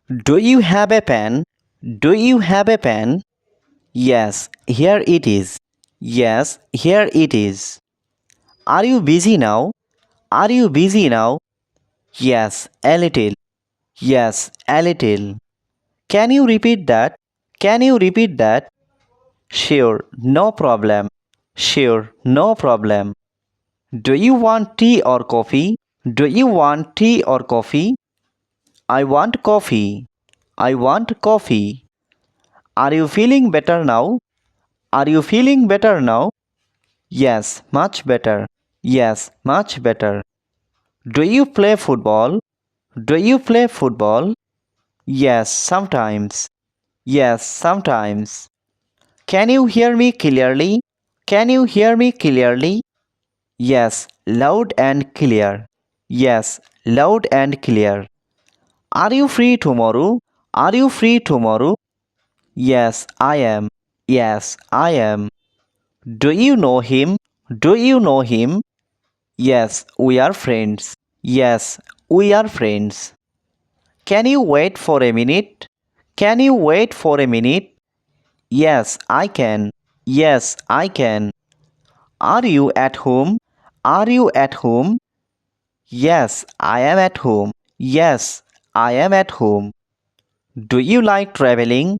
Do you have a pen? Do you have a pen? Yes, here it is. Yes, here it is. Are you busy now? Are you busy now? Yes, a little. Yes, a little. Can you repeat that? Can you repeat that? Sure, no problem. Sure, no problem. Do you want tea or coffee? Do you want tea or coffee? I want coffee. I want coffee. Are you feeling better now? Are you feeling better now? Yes, much better. Yes, much better. Do you play football? Do you play football? Yes, sometimes. Yes, sometimes. Can you hear me clearly? Can you hear me clearly? Yes, loud and clear. Yes, loud and clear. Are you free tomorrow? Are you free tomorrow? Yes, I am. Yes, I am. Do you know him? Do you know him? Yes, we are friends. Yes, we are friends. Can you wait for a minute? Can you wait for a minute? Yes, I can. Yes, I can. Are you at home? Are you at home? Yes, I am at home. Yes, I am at home. Do you like traveling?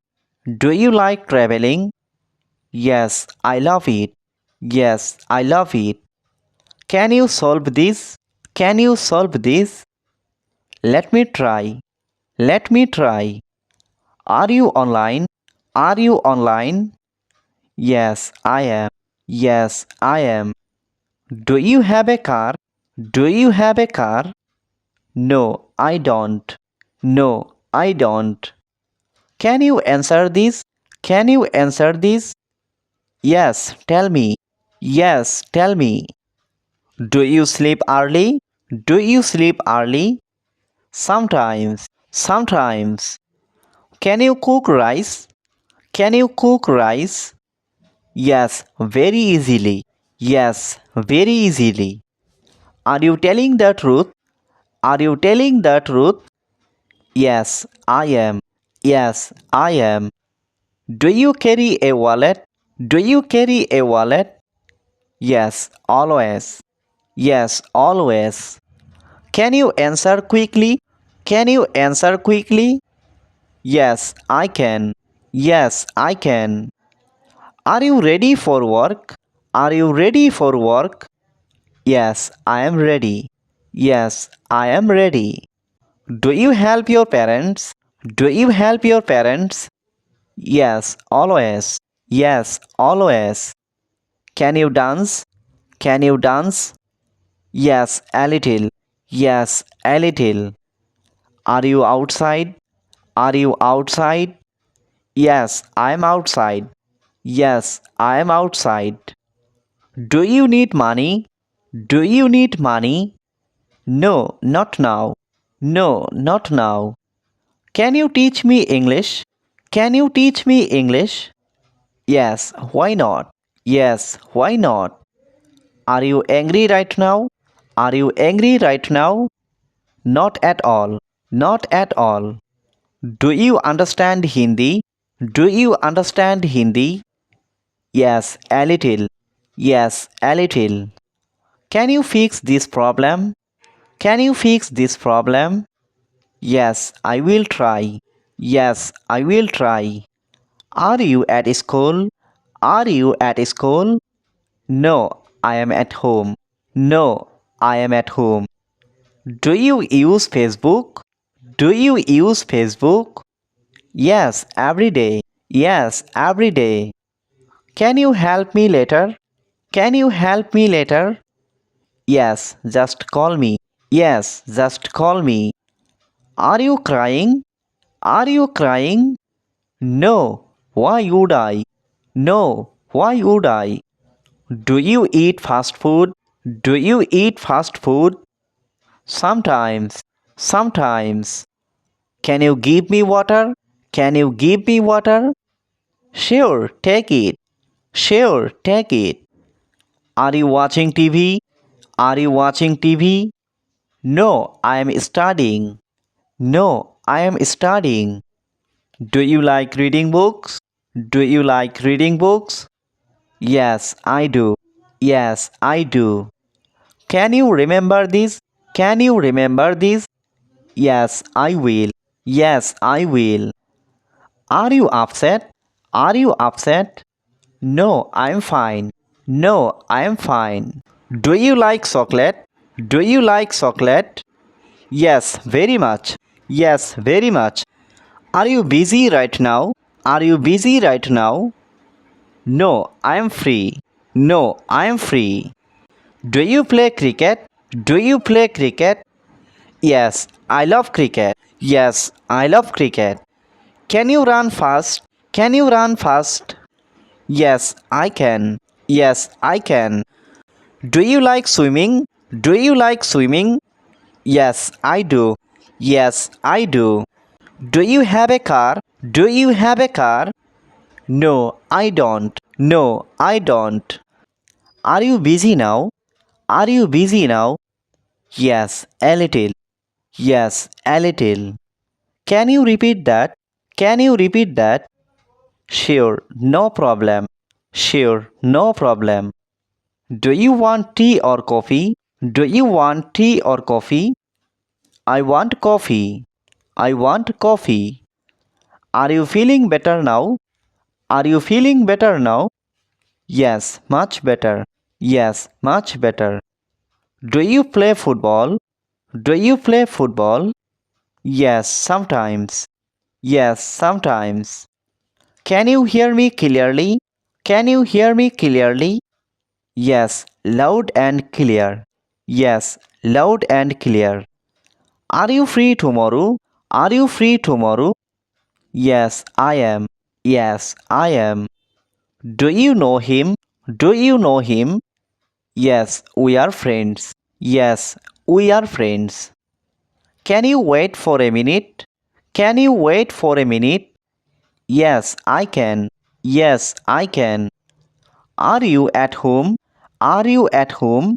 Do you like traveling? Yes, I love it. Yes, I love it. Can you solve this? Can you solve this? Let me try. Let me try. Are you online? Are you online? Yes, I am. Yes, I am. Do you have a car? Do you have a car? No, I don't. No, I don't. Can you answer this? Can you answer this? Yes, tell me. Yes, tell me. Do you sleep early? Do you sleep early? Sometimes. Sometimes. Can you cook rice? Can you cook rice? Yes, very easily. Yes, very easily. Are you telling the truth? Are you telling the truth? Yes, I am. Yes, I am. Do you carry a wallet? Do you carry a wallet? Yes, always. Yes, always. Can you answer quickly? Can you answer quickly? Yes, I can. Yes, I can. Are you ready for work? Are you ready for work? Yes, I am ready. Yes, I am ready. Do you help your parents? Do you help your parents? Yes, always. Yes, always. Can you dance? Can you dance? Yes, a little. Yes, a little. Are you outside? Are you outside? Yes, I am outside. Yes, I am outside. Do you need money? Do you need money? No, not now. No, not now. Can you teach me English? Can you teach me English? Yes, why not? Yes, why not? Are you angry right now? Are you angry right now? Not at all. Not at all. Do you understand Hindi? Do you understand Hindi? Yes, a little. Yes, a little. Can you fix this problem? Can you fix this problem? Yes, I will try. Yes, I will try. Are you at school? Are you at school? No, I am at home. No, I am at home. Do you use Facebook? Do you use Facebook? Yes, every day. Yes, every day. Can you help me later? Can you help me later? Yes, just call me. Yes, just call me. Are you crying? Are you crying? No. Why would I? No. Why would I? Do you eat fast food? Do you eat fast food? Sometimes. Sometimes. Can you give me water? Can you give me water? Sure, take it. Sure, take it. Are you watching TV? Are you watching TV? No, I am studying. No, I am studying. Do you like reading books? Do you like reading books? Yes, I do. Yes, I do. Can you remember this? Can you remember this? Yes, I will. Yes, I will. Are you upset? Are you upset? No, I'm fine. No, I'm fine. Do you like chocolate? Do you like chocolate? Yes, very much. Yes, very much. Are you busy right now? Are you busy right now? No, I am free. No, I am free. Do you play cricket? Do you play cricket? Yes, I love cricket. Yes, I love cricket. Can you run fast? Can you run fast? Yes, I can. Yes, I can. Do you like swimming? Do you like swimming? Yes, I do. Yes, I do. Do you have a car? Do you have a car? No, I don't. No, I don't. Are you busy now? Are you busy now? Yes, a little. Yes, a little. Can you repeat that? Can you repeat that? Sure, no problem. Sure, no problem. Do you want tea or coffee? Do you want tea or coffee? I want coffee. I want coffee. Are you feeling better now? Are you feeling better now? Yes, much better. Yes, much better. Do you play football? Do you play football? Yes, sometimes. Yes, sometimes. Can you hear me clearly? Can you hear me clearly? Yes, loud and clear. Yes, loud and clear. Are you free tomorrow? Are you free tomorrow? Yes, I am. Yes, I am. Do you know him? Do you know him? Yes, we are friends. Yes, we are friends. Can you wait for a minute? Can you wait for a minute? Yes, I can. Yes, I can. Are you at home? Are you at home?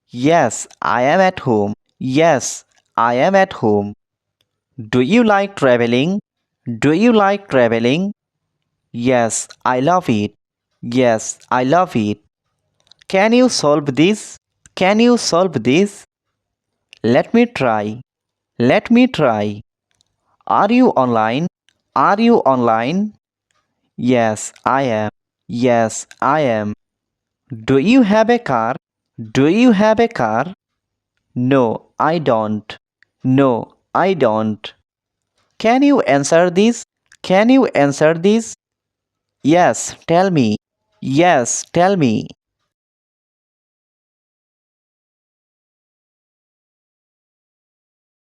Yes, I am at home. Yes, I am at home. Do you like traveling? Do you like traveling? Yes, I love it. Yes, I love it. Can you solve this? Can you solve this? Let me try. Let me try. Are you online? Are you online? Yes, I am. Yes, I am. Do you have a car? Do you have a car? No, I don't. No, I don't. Can you answer this? Can you answer this? Yes, tell me. Yes, tell me.